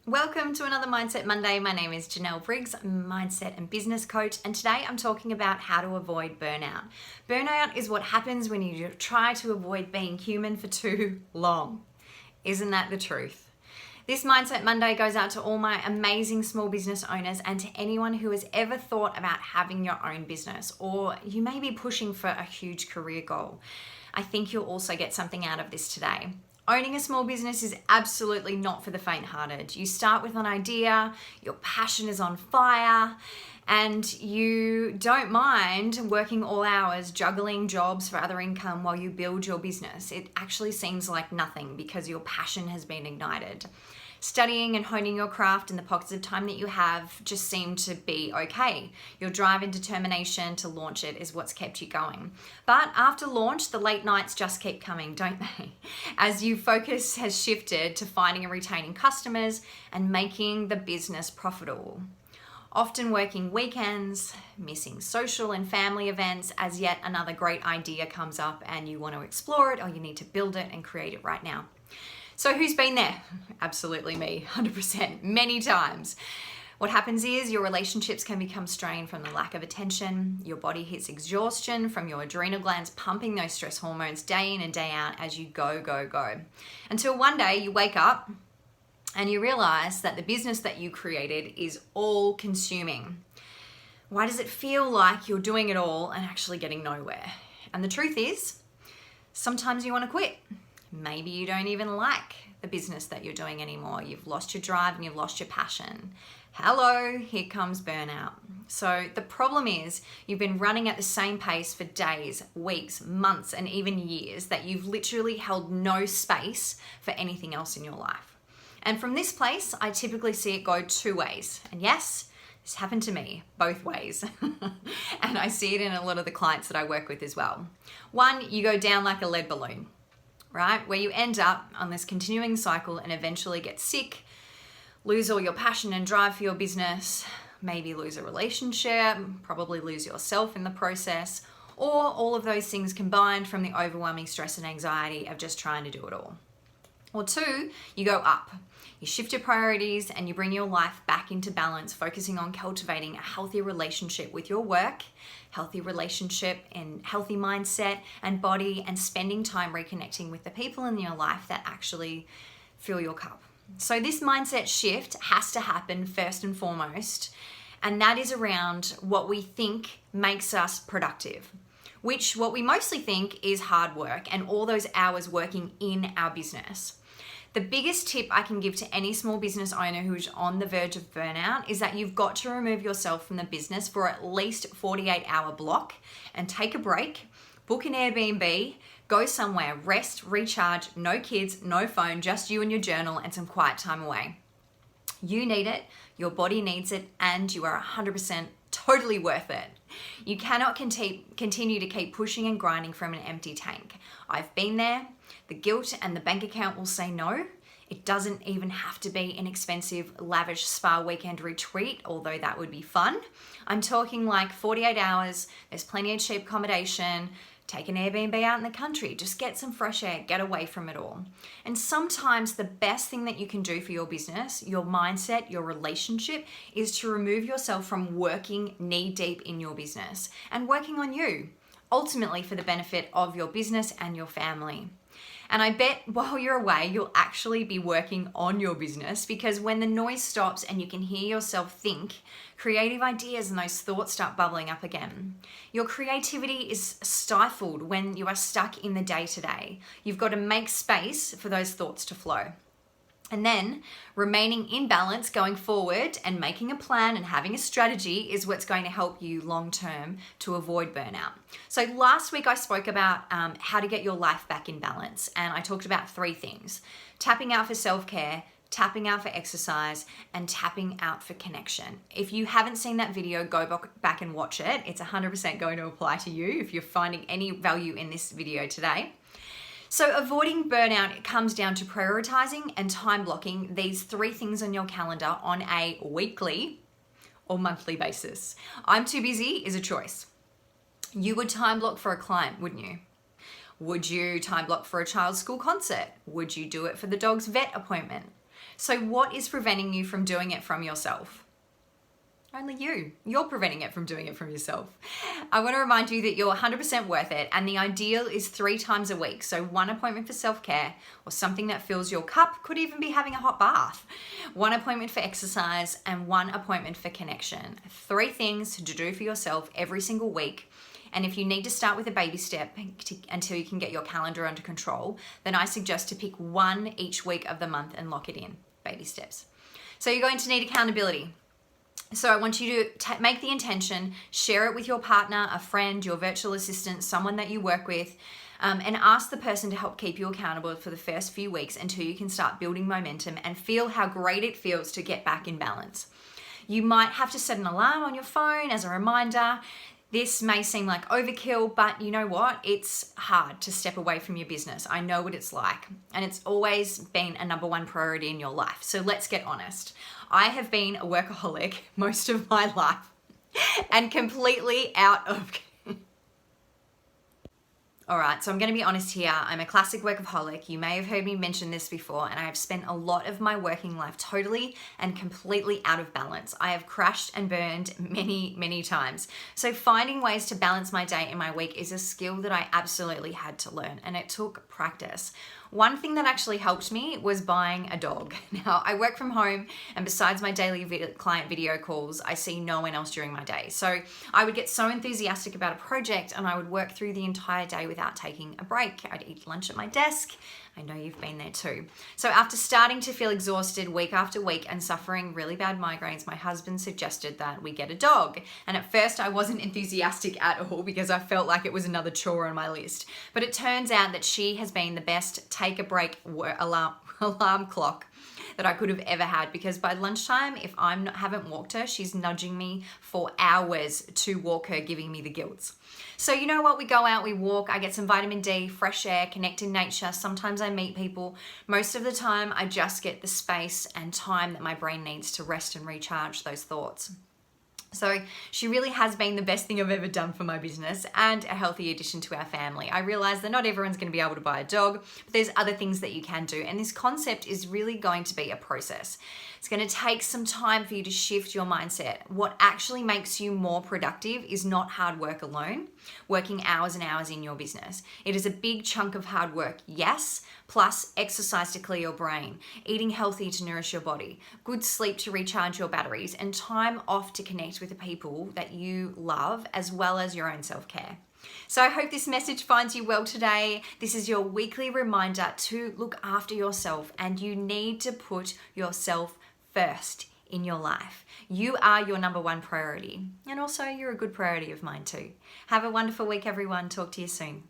Welcome to another Mindset Monday. My name is Janelle Briggs, I'm a mindset and business coach, and today I'm talking about how to avoid burnout. Burnout is what happens when you try to avoid being human for too long. Isn't that the truth? This Mindset Monday goes out to all my amazing small business owners and to anyone who has ever thought about having your own business, or you may be pushing for a huge career goal. I think you'll also get something out of this today. Owning a small business is absolutely not for the faint-hearted. You start with an idea, your passion is on fire, and you don't mind working all hours, juggling jobs for other income while you build your business. It actually seems like nothing because your passion has been ignited. Studying and honing your craft in the pockets of time that you have just seem to be okay. Your drive and determination to launch it is what's kept you going. But after launch, the late nights just keep coming, don't they? As your focus has shifted to finding and retaining customers and making the business profitable. Often working weekends, missing social and family events as yet another great idea comes up and you want to explore it, or you need to build it and create it right now. So who's been there? Absolutely me, 100%, many times. What happens is your relationships can become strained from the lack of attention. Your body hits exhaustion from your adrenal glands pumping those stress hormones day in and day out as you go. Until one day you wake up and you realize that the business that you created is all consuming. Why does it feel like you're doing it all and actually getting nowhere? And the truth is, sometimes you want to quit. Maybe you don't even like the business that you're doing anymore. You've lost your drive and you've lost your passion. Hello, here comes burnout. So the problem is you've been running at the same pace for days, weeks, months, and even years that you've literally held no space for anything else in your life. And from this place, I typically see it go two ways. And yes, this happened to me both ways. And I see it in a lot of the clients that I work with as well. One, you go down like a lead balloon, right? Where you end up on this continuing cycle and eventually get sick, lose all your passion and drive for your business, maybe lose a relationship, probably lose yourself in the process, or all of those things combined from the overwhelming stress and anxiety of just trying to do it all. Or two, you go up. You shift your priorities and you bring your life back into balance, focusing on cultivating a healthy relationship with your work, healthy relationship and healthy mindset and body, and spending time reconnecting with the people in your life that actually fill your cup. So this mindset shift has to happen first and foremost, and that is around what we think makes us productive, which what we mostly think is hard work and all those hours working in our business. The biggest tip I can give to any small business owner who's on the verge of burnout is that you've got to remove yourself from the business for at least 48-hour block and take a break, book an Airbnb, go somewhere, rest, recharge, no kids, no phone, just you and your journal and some quiet time away. You need it, your body needs it, and you are 100% totally worth it. You cannot continue to keep pushing and grinding from an empty tank. I've been there. The guilt and the bank account will say no. It doesn't even have to be an expensive, lavish spa weekend retreat, although that would be fun. I'm talking like 48 hours, there's plenty of cheap accommodation, take an Airbnb out in the country, just get some fresh air, get away from it all. And sometimes the best thing that you can do for your business, your mindset, your relationship, is to remove yourself from working knee deep in your business and working on you, ultimately for the benefit of your business and your family. And I bet while you're away, you'll actually be working on your business, because when the noise stops and you can hear yourself think, creative ideas and those thoughts start bubbling up again. Your creativity is stifled when you are stuck in the day-to-day. You've got to make space for those thoughts to flow. And then remaining in balance going forward and making a plan and having a strategy is what's going to help you long term to avoid burnout. So last week I spoke about how to get your life back in balance, and I talked about three things: tapping out for self-care, tapping out for exercise, and tapping out for connection. If you haven't seen that video, go back and watch it. It's 100% going to apply to you if you're finding any value in this video today. So avoiding burnout, it comes down to prioritizing and time blocking these three things on your calendar on a weekly or monthly basis. I'm too busy is a choice. You would time block for a client, wouldn't you? Would you time block for a child's school concert? Would you do it for the dog's vet appointment? So what is preventing you from doing it from yourself? Only you. You're preventing it from doing it from yourself. I want to remind you that you're 100% worth it, and the ideal is 3 times a week. So 1 appointment for self-care or something that fills your cup, could even be having a hot bath. 1 appointment for exercise and 1 appointment for connection. 3 things to do for yourself every single week. And if you need to start with a baby step until you can get your calendar under control, then I suggest to pick 1 each week of the month and lock it in. Baby steps. So you're going to need accountability. So I want you to make the intention, share it with your partner, a friend, your virtual assistant, someone that you work with, and ask the person to help keep you accountable for the first few weeks until you can start building momentum and feel how great it feels to get back in balance. You might have to set an alarm on your phone as a reminder. This may seem like overkill, but you know what? It's hard to step away from your business. I know what it's like, and it's always been a number 1 priority in your life. So let's get honest. I have been a workaholic most of my life and completely out of... All right, so I'm going to be honest here. I'm a classic workaholic. You may have heard me mention this before, and I have spent a lot of my working life totally and completely out of balance. I have crashed and burned many, many times. So finding ways to balance my day and my week is a skill that I absolutely had to learn, and it took practice. One thing that actually helped me was buying a dog. Now, I work from home, and besides my daily client video calls, I see no one else during my day. So I would get so enthusiastic about a project, and I would work through the entire day without taking a break. I'd eat lunch at my desk. I know you've been there too. So after starting to feel exhausted week after week and suffering really bad migraines, my husband suggested that we get a dog. And at first I wasn't enthusiastic at all because I felt like it was another chore on my list. But it turns out that she has been the best take a break alarm clock that I could have ever had, because by lunchtime, if I haven't walked her, she's nudging me for hours to walk her, giving me the guilt. So you know what? We go out, we walk, I get some vitamin D, fresh air, connect in nature. Sometimes I meet people. Most of the time, I just get the space and time that my brain needs to rest and recharge those thoughts. So she really has been the best thing I've ever done for my business and a healthy addition to our family. I realize that not everyone's going to be able to buy a dog, but there's other things that you can do. And this concept is really going to be a process. It's going to take some time for you to shift your mindset. What actually makes you more productive is not hard work alone, working hours and hours in your business. It is a big chunk of hard work, yes, plus exercise to clear your brain, eating healthy to nourish your body, good sleep to recharge your batteries, and time off to connect with the people that you love, as well as your own self-care. So I hope this message finds you well today. This is your weekly reminder to look after yourself, and you need to put yourself first in your life. You are your number 1 priority, and also you're a good priority of mine too. Have a wonderful week, everyone. Talk to you soon.